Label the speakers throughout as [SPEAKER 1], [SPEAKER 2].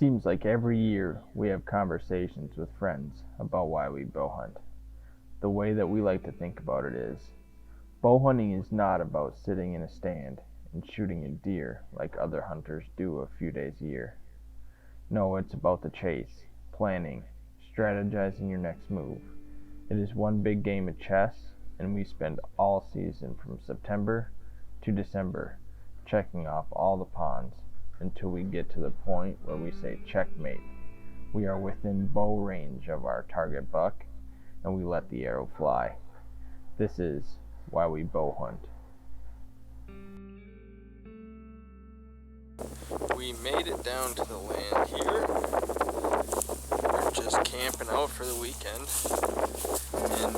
[SPEAKER 1] seems like every year we have conversations with friends about why we bow hunt. The way that we like to think about it is bow hunting is not about sitting in a stand and shooting a deer like other hunters do a few days a year. No, it's about the chase, planning, strategizing your next move. It is one big game of chess, and we spend all season from September to December checking off all the pawns until we get to the point where we say checkmate. We are within bow range of our target buck, and we let the arrow fly. This is why we bow hunt.
[SPEAKER 2] We made it down to the land here. We're just camping out for the weekend. And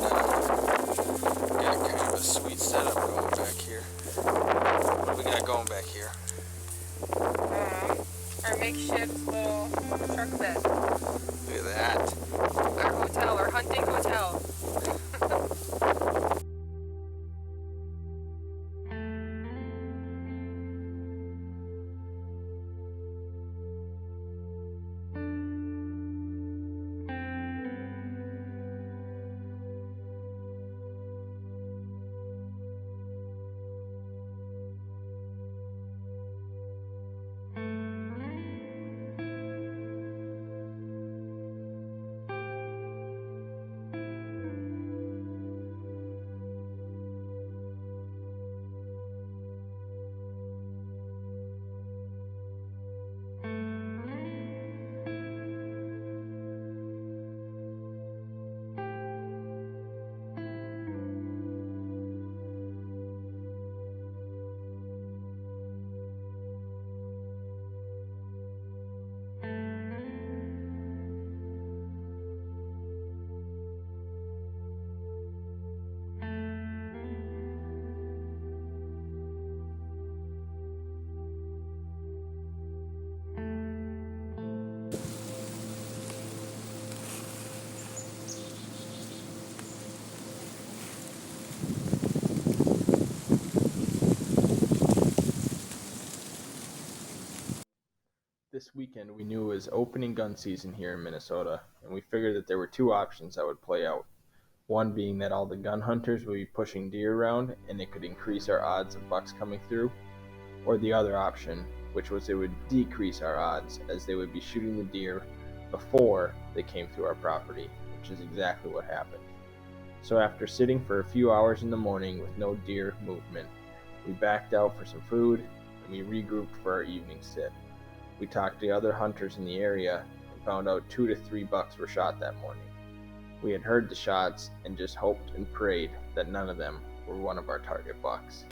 [SPEAKER 2] got kind of a sweet setup going back here. What do we got going back here?
[SPEAKER 3] Our makeshift little truck bed.
[SPEAKER 2] Look at that.
[SPEAKER 3] Our hotel, our hunting hotel.
[SPEAKER 1] This weekend we knew it was opening gun season here in Minnesota, and we figured that there were two options that would play out. One being that all the gun hunters would be pushing deer around and it could increase our odds of bucks coming through, or the other option, which was it would decrease our odds as they would be shooting the deer before they came through our property, which is exactly what happened. So after sitting for a few hours in the morning with no deer movement, we backed out for some food and we regrouped for our evening sit. We talked to other hunters in the area and found out 2 to 3 bucks were shot that morning. We had heard the shots and just hoped and prayed that none of them were one of our target bucks.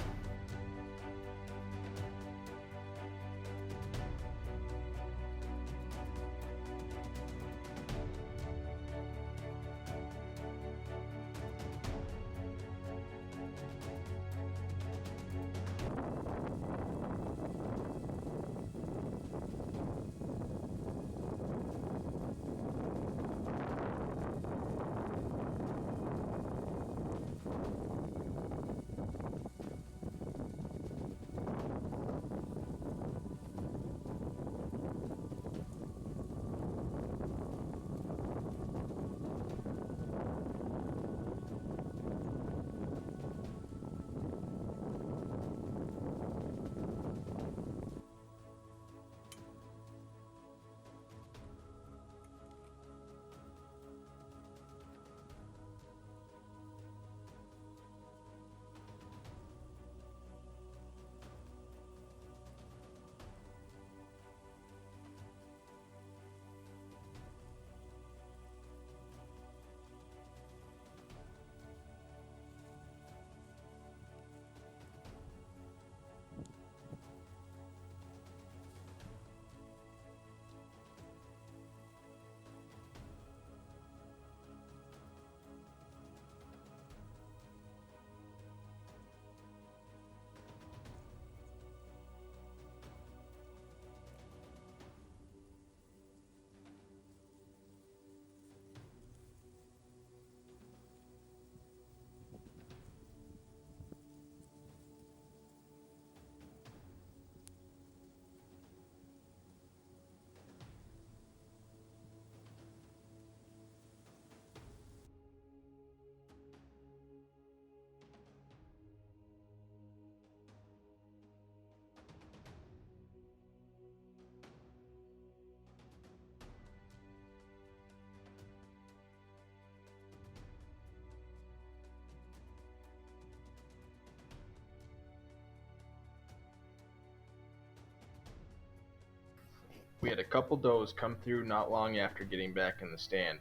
[SPEAKER 1] We had a couple does come through not long after getting back in the stand,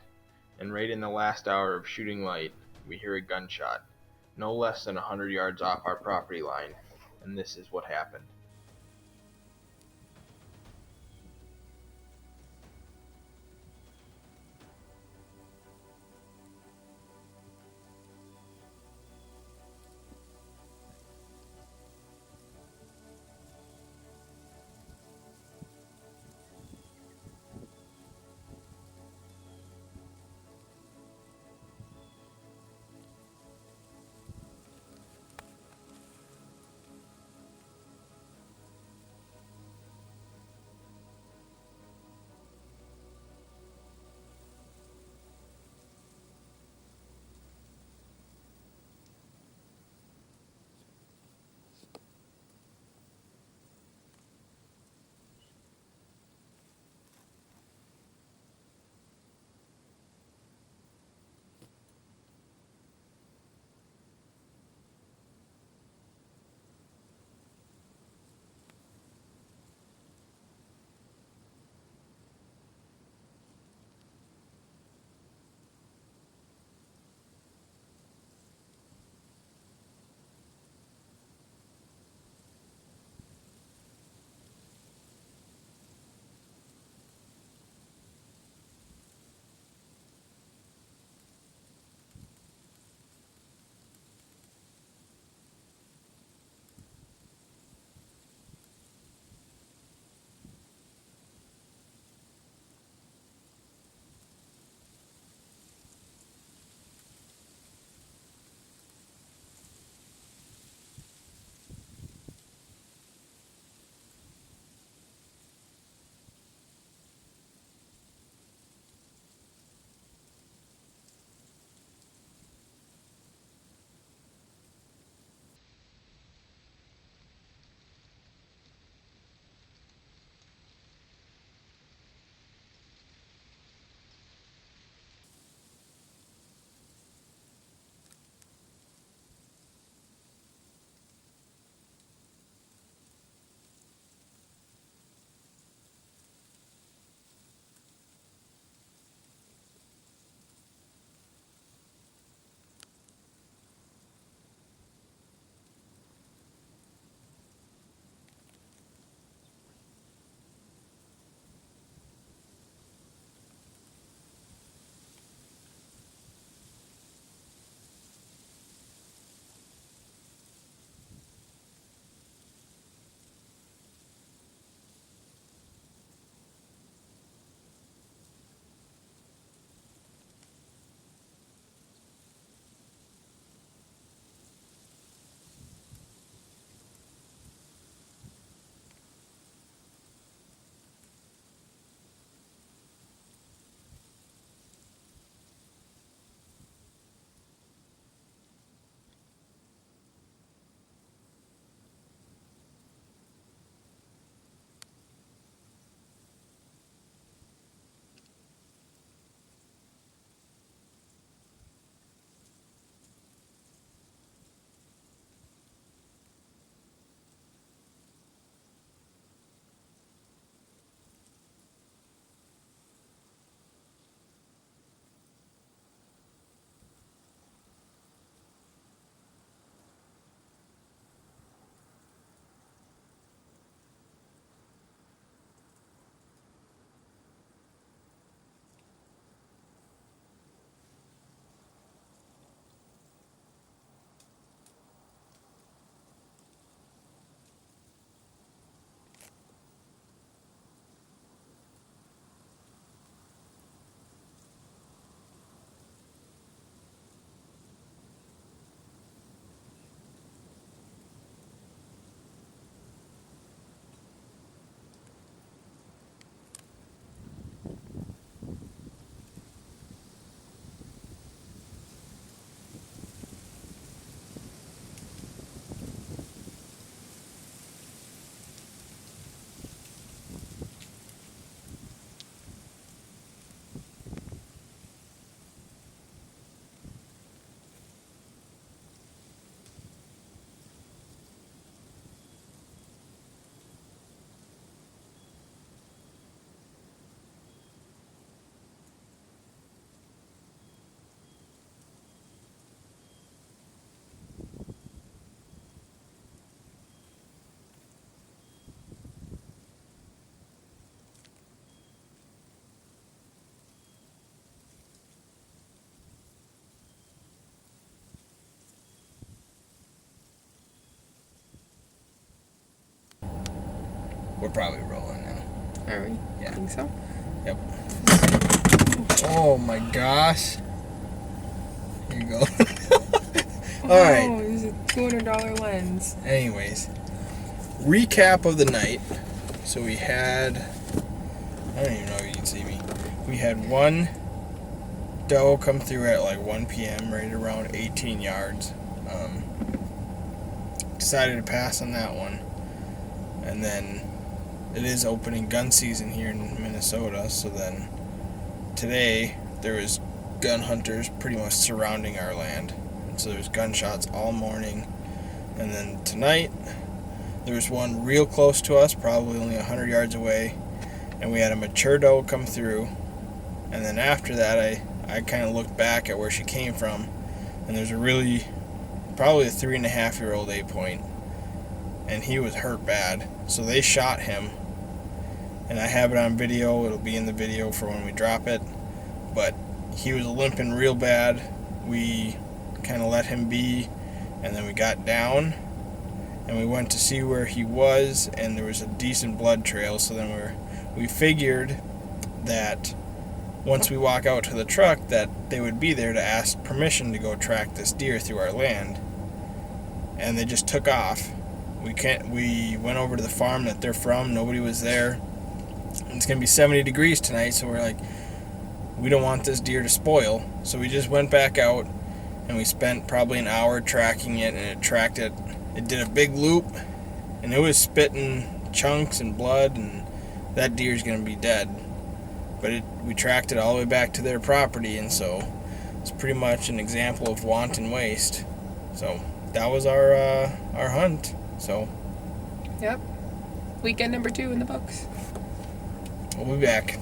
[SPEAKER 1] and right in the last hour of shooting light, we hear a gunshot, no less than 100 yards off our property line, and this is what happened.
[SPEAKER 2] We're probably rolling now.
[SPEAKER 3] Are we?
[SPEAKER 2] Yeah.
[SPEAKER 3] I think so.
[SPEAKER 2] Yep. Oh my gosh. Here you go. All right.
[SPEAKER 3] Oh, it was a $200 lens.
[SPEAKER 2] Anyways, recap of the night. So we had, I don't even know if you can see me. We had one doe come through at like 1 p.m. right around 18 yards. Decided to pass on that one. And then it is opening gun season here in Minnesota. So then today there was gun hunters pretty much surrounding our land. And so there's gunshots all morning. And then tonight there was one real close to us, probably only 100 yards away. And we had a mature doe come through. And then after that I kind of looked back at where she came from. And there's probably a 3.5-year-old 8-point. And he was hurt bad. So they shot him. And I have it on video. It'll be in the video for when we drop it. But he was limping real bad. We kind of let him be. And then we got down. And we went to see where he was. And there was a decent blood trail. So then we figured that once we walk out to the truck that they would be there to ask permission to go track this deer through our land. And they just took off. We went over to the farm that they're from. Nobody was there. And it's going to be 70 degrees tonight, so we're like, we don't want this deer to spoil. So we just went back out and we spent probably an hour tracking it, and it tracked it. It did a big loop and it was spitting chunks and blood, and that deer's going to be dead. But we tracked it all the way back to their property, and so it's pretty much an example of wanton waste. So that was our hunt. So
[SPEAKER 3] Yep. Weekend number 2 in the books.
[SPEAKER 2] we'll be back.